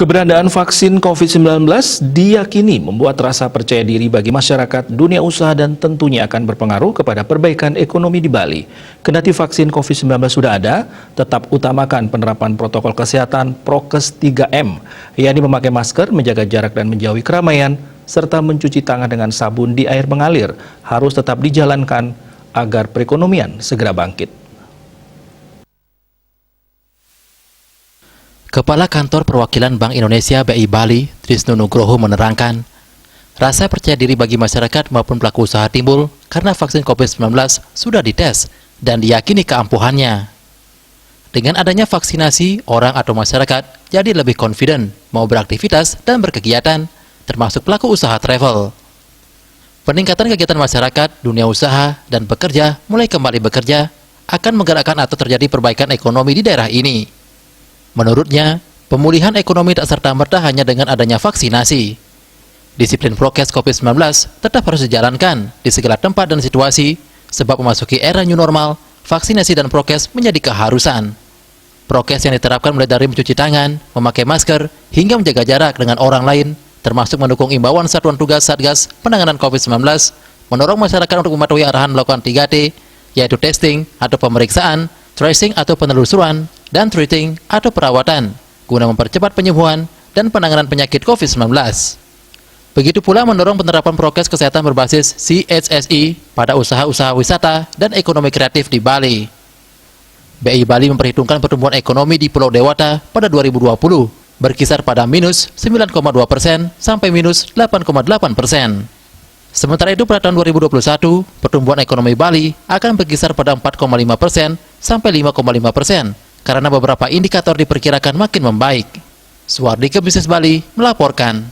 Keberadaan vaksin COVID-19 diyakini membuat rasa percaya diri bagi masyarakat, dunia usaha dan tentunya akan berpengaruh kepada perbaikan ekonomi di Bali. Kendati vaksin COVID-19 sudah ada, tetap utamakan penerapan protokol kesehatan Prokes 3M, yakni memakai masker, menjaga jarak dan menjauhi keramaian, serta mencuci tangan dengan sabun di air mengalir harus tetap dijalankan agar perekonomian segera bangkit. Kepala Kantor Perwakilan Bank Indonesia BI Bali, Trisno Nugroho menerangkan, rasa percaya diri bagi masyarakat maupun pelaku usaha timbul karena vaksin COVID-19 sudah dites dan diyakini keampuhannya. Dengan adanya vaksinasi, orang atau masyarakat jadi lebih confident mau beraktivitas dan berkegiatan, termasuk pelaku usaha travel. Peningkatan kegiatan masyarakat, dunia usaha, dan pekerja mulai kembali bekerja akan menggerakkan atau terjadi perbaikan ekonomi di daerah ini. Menurutnya, pemulihan ekonomi tak serta-merta hanya dengan adanya vaksinasi. Disiplin prokes COVID-19 tetap harus dijalankan di segala tempat dan situasi, sebab memasuki era new normal, vaksinasi dan prokes menjadi keharusan. Prokes yang diterapkan mulai dari mencuci tangan, memakai masker, hingga menjaga jarak dengan orang lain, termasuk mendukung imbauan Satuan Tugas Satgas Penanganan COVID-19, mendorong masyarakat untuk mematuhi arahan melakukan 3T, yaitu testing atau pemeriksaan, tracing atau penelusuran, dan treating atau perawatan, guna mempercepat penyembuhan dan penanganan penyakit COVID-19. Begitu pula mendorong penerapan prokes kesehatan berbasis CHSI pada usaha-usaha wisata dan ekonomi kreatif di Bali. BI Bali memperhitungkan pertumbuhan ekonomi di Pulau Dewata pada 2020 berkisar pada minus 9,2% sampai minus 8,8%. Sementara itu pada tahun 2021, pertumbuhan ekonomi Bali akan berkisar pada 4,5% sampai 5,5%, karena beberapa indikator diperkirakan makin membaik. Suardike Bisnis Bali melaporkan.